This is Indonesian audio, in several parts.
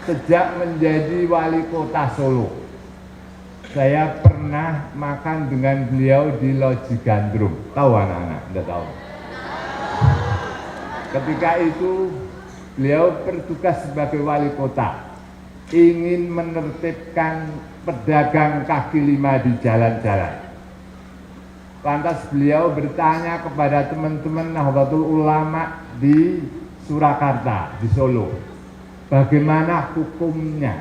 Sejak menjadi wali kota Solo, saya pernah makan dengan beliau di Loji Gandrung. Tahu anak-anak? Tidak tahu. Ketika itu beliau bertugas sebagai wali kota, ingin menertibkan pedagang kaki lima di jalan-jalan. Lantas beliau bertanya kepada teman-teman Nahdlatul Ulama di Surakarta, di Solo, bagaimana hukumnya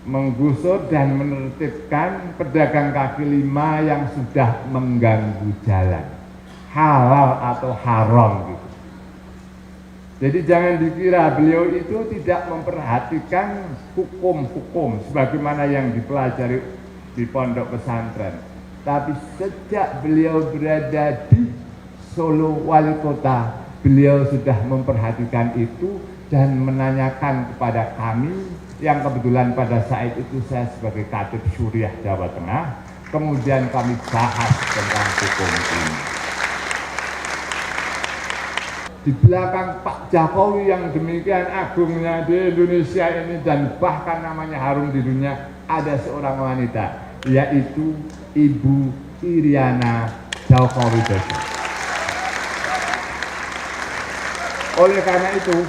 menggusur dan menertibkan pedagang kaki lima yang sudah mengganggu jalan, halal atau haram gitu. Jadi jangan dikira beliau itu tidak memperhatikan hukum-hukum sebagaimana yang dipelajari di pondok pesantren. Tapi sejak beliau berada di Solo wali kota, beliau sudah memperhatikan itu dan menanyakan kepada kami yang kebetulan pada saat itu saya sebagai Khatib Syuriah Jawa Tengah. Kemudian kami bahas tentang hukum ini. Di belakang Pak Jokowi yang demikian agungnya di Indonesia ini dan bahkan namanya harum di dunia, ada seorang wanita, yaitu Ibu Iriana Joko Widodo. Oleh karena itu,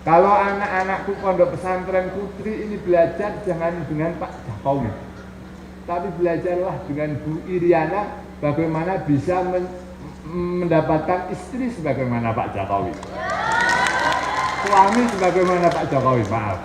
kalau anak-anakku pondok pesantren putri ini belajar jangan dengan Pak Jokowi, tapi belajarlah dengan Bu Iriana bagaimana bisa mendapatkan istri sebagaimana Pak Jokowi, suami sebagaimana Pak Jokowi, maaf.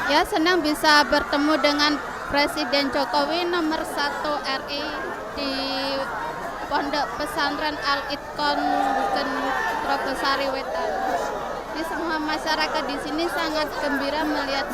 Ya, senang bisa bertemu dengan Presiden Jokowi nomor 1 RI di Pondok Pesantren Al-Itqon Buken Trogosari Wetan. Di semua masyarakat di sini sangat gembira melihat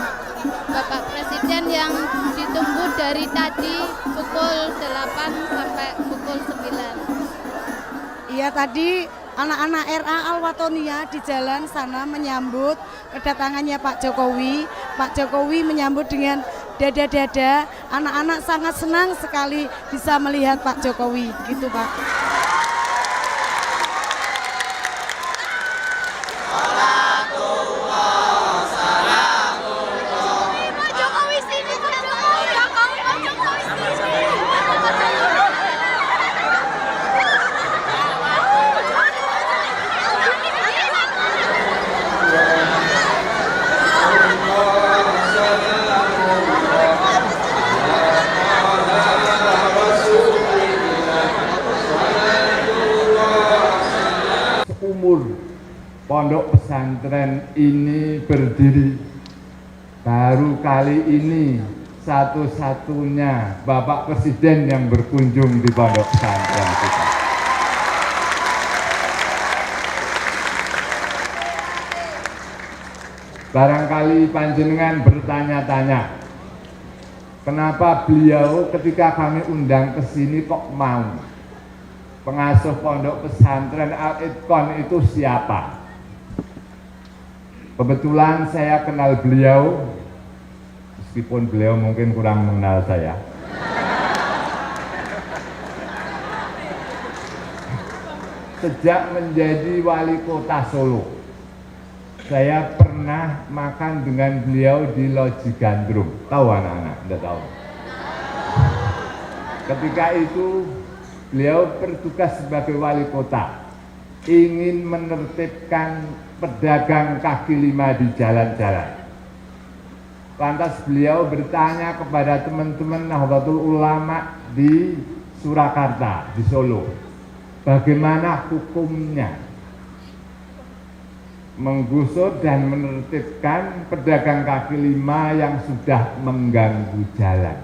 Bapak Presiden yang ditunggu dari tadi pukul 8 sampai pukul 9. Iya, tadi anak-anak RA Al-Watonia di jalan sana menyambut kedatangannya Pak Jokowi. Pak Jokowi menyambut dengan dada-dada. Anak-anak sangat senang sekali bisa melihat Pak Jokowi, gitu Pak. Pondok pesantren ini berdiri, baru kali ini satu-satunya Bapak Presiden yang berkunjung di pondok pesantren kita. Barangkali panjenengan bertanya-tanya, kenapa beliau ketika kami undang ke sini kok mau? Pengasuh pondok pesantren Al-Itqon itu siapa? Kebetulan saya kenal beliau, meskipun beliau mungkin kurang mengenal saya. Sejak menjadi wali kota Solo, saya pernah makan dengan beliau di Loji Gandrung. Tahu anak-anak? Tidak tahu. Ketika itu beliau bertugas sebagai wali kota, ingin menertibkan pedagang kaki lima di jalan-jalan. Lantas beliau bertanya kepada teman-teman Nahdlatul Ulama di Surakarta, di Solo, bagaimana hukumnya menggusur dan menertibkan pedagang kaki lima yang sudah mengganggu jalan,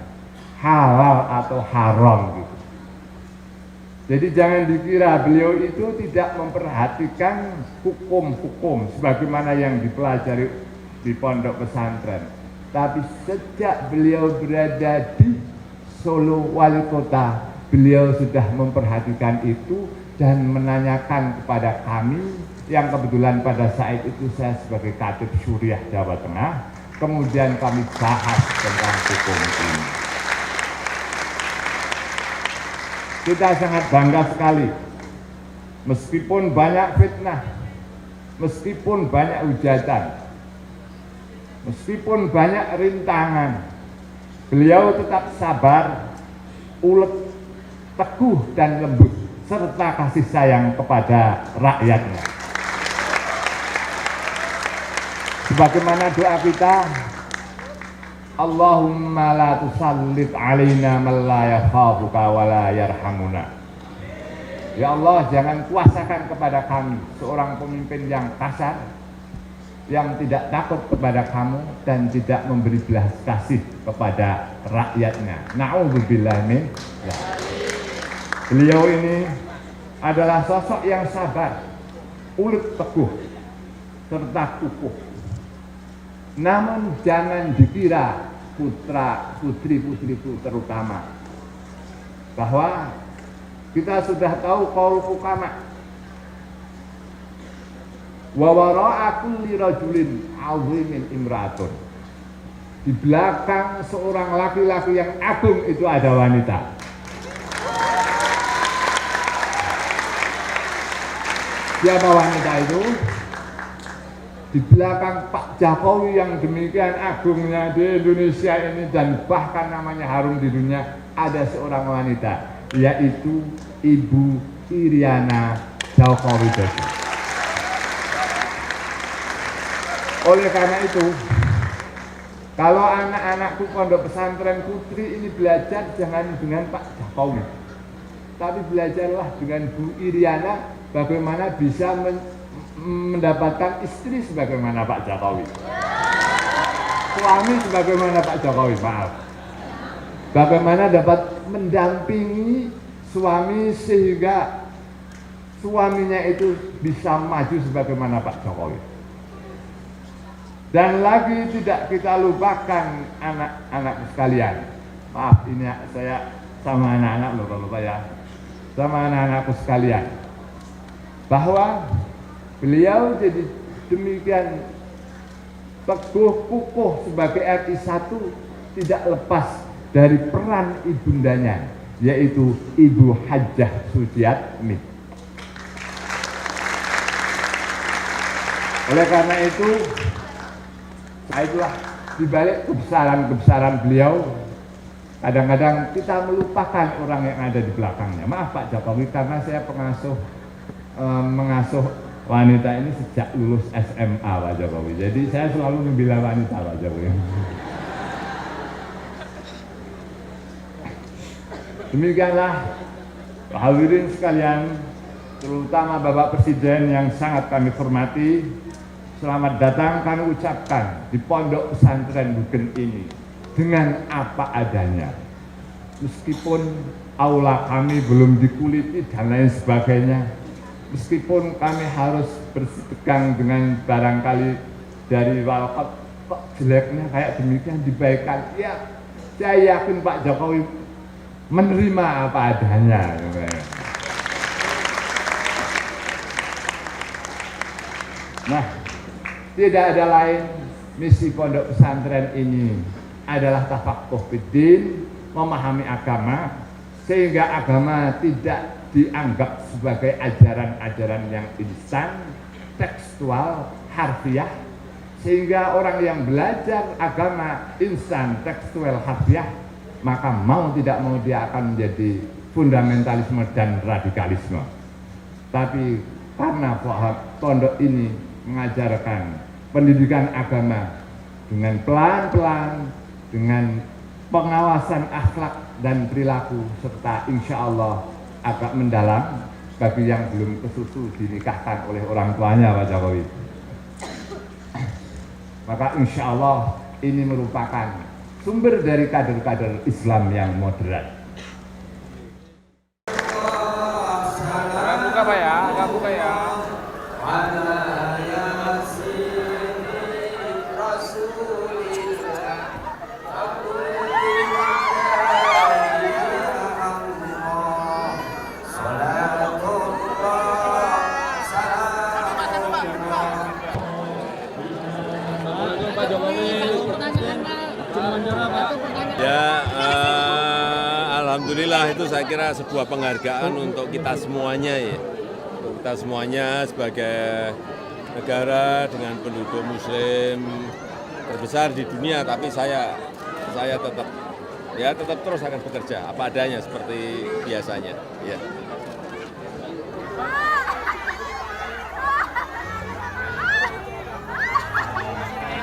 halal atau haram gitu. Jadi jangan dikira beliau itu tidak memperhatikan hukum-hukum sebagaimana yang dipelajari di pondok pesantren. Tapi sejak beliau berada di Solo wali kota, beliau sudah memperhatikan itu dan menanyakan kepada kami yang kebetulan pada saat itu saya sebagai Katib Syuriah Jawa Tengah. Kemudian kami bahas tentang hukum ini. Kita sangat bangga sekali, meskipun banyak fitnah, meskipun banyak hujatan, meskipun banyak rintangan, beliau tetap sabar, ulet, teguh dan lembut, serta kasih sayang kepada rakyatnya. Sebagaimana doa kita, Allahumma la tusallit alaina man la yakhafuka wa la yarhamuna. Ya Allah, jangan kuasakan kepada kami seorang pemimpin yang kasar, yang tidak takut kepada kamu dan tidak memberi belas kasih kepada rakyatnya. Na'udzubillah min dzalik. Beliau ini adalah sosok yang sabar, ulet teguh, serta kukuh. Namun jangan dikira putra, putri-putriku terutama, bahwa kita sudah tahu qaul hukama, wa wara'a kulli rajulin 'azimin imra'atun. Di belakang seorang laki-laki yang agung itu ada wanita. Siapa wanita itu? Di belakang Pak Jokowi yang demikian agungnya di Indonesia ini dan bahkan namanya harum di dunia, ada seorang wanita, yaitu Ibu Iriana Joko Widodo. Oleh karena itu, kalau anak-anakku pondok pesantren putri ini belajar jangan dengan Pak Jokowi, tapi belajarlah dengan Bu Iriana bagaimana bisa mendapatkan istri sebagaimana Pak Jokowi, suami sebagaimana Pak Jokowi, maaf, bagaimana dapat mendampingi suami sehingga suaminya itu bisa maju sebagaimana Pak Jokowi. Dan lagi tidak kita lupakan anak-anak sekalian, maaf ini saya sama anak-anak Bapak-bapak ya, sama anak-anakku sekalian, bahwa beliau jadi demikian teguh kukuh sebagai RI 1 tidak lepas dari peran ibundanya, yaitu Ibu Hajjah Sujiatmi. Oleh karena itu, saya itulah dibalik kebesaran-kebesaran beliau, kadang-kadang kita melupakan orang yang ada di belakangnya. Maaf Pak Jokowi, karena saya mengasuh wanita ini sejak lulus SMA Pak Jokowi. Jadi saya selalu membela wanita Pak Jokowi. Demikianlah hadirin sekalian, terutama Bapak Presiden yang sangat kami hormati, selamat datang kami ucapkan di Pondok Pesantren Bugen ini dengan apa adanya. Meskipun aula kami belum dikuliti dan lain sebagainya, meskipun kami harus berpegang dengan barangkali dari walkot kok jeleknya kayak demikian dibaikan, ya saya yakin Pak Jokowi menerima apa adanya. Nah, tidak ada lain, misi pondok pesantren ini adalah tafakuh fiddin, memahami agama, sehingga agama tidak dianggap sebagai ajaran-ajaran yang instan, tekstual, harfiah, sehingga orang yang belajar agama instan, tekstual, harfiah, maka mau tidak mau dia akan menjadi fundamentalisme dan radikalisme. Tapi karena pondok ini mengajarkan pendidikan agama dengan pelan-pelan, dengan pengawasan akhlak dan perilaku, serta insya Allah agak mendalam bagi yang belum kesusu dinikahkan oleh orang tuanya Pak Jokowi. Maka insya Allah ini merupakan sumber dari kader-kader Islam yang moderat. Agak buka Pak ya, agak buka ya. Ya, alhamdulillah itu saya kira sebuah penghargaan untuk kita semuanya ya. Untuk kita semuanya sebagai negara dengan penduduk muslim terbesar di dunia, tapi saya tetap terus akan bekerja apa adanya seperti biasanya. Ya.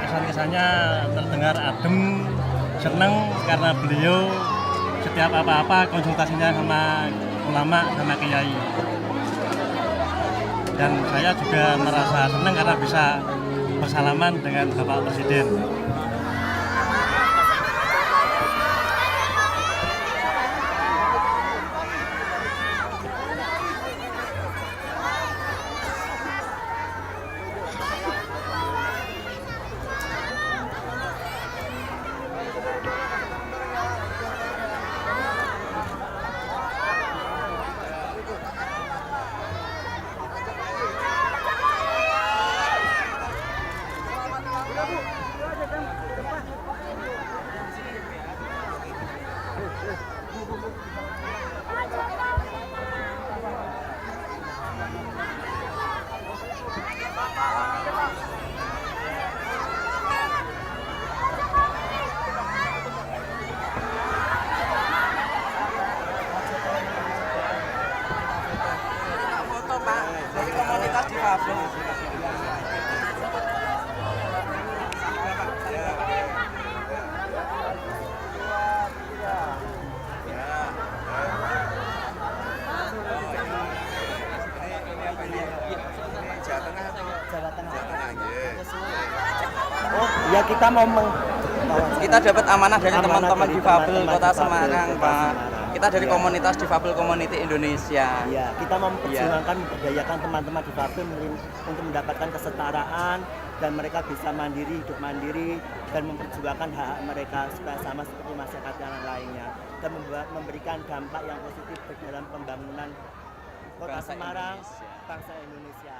Kesan-kesannya terdengar adem, senang karena beliau setiap apa-apa konsultasinya sama ulama, sama kiai. Dan saya juga merasa senang karena bisa bersalaman dengan Bapak Presiden. Dari komunitas difabel. Oh, ya kita mau Kita dapat amanah dari Amanah teman-teman dari difabel teman-teman Kota difabel Semarang, Kota Pak. Semarang. Kita dari Ya. komunitas difabel Community Indonesia. ya kita mau memperjuangkan memberdayakan teman-teman difabel untuk mendapatkan kesetaraan dan mereka bisa mandiri, hidup mandiri dan memperjuangkan hak mereka supaya sama seperti masyarakat yang lainnya dan memberikan dampak yang positif dalam pembangunan Kota Bangsa Semarang, Indonesia. bangsa Indonesia.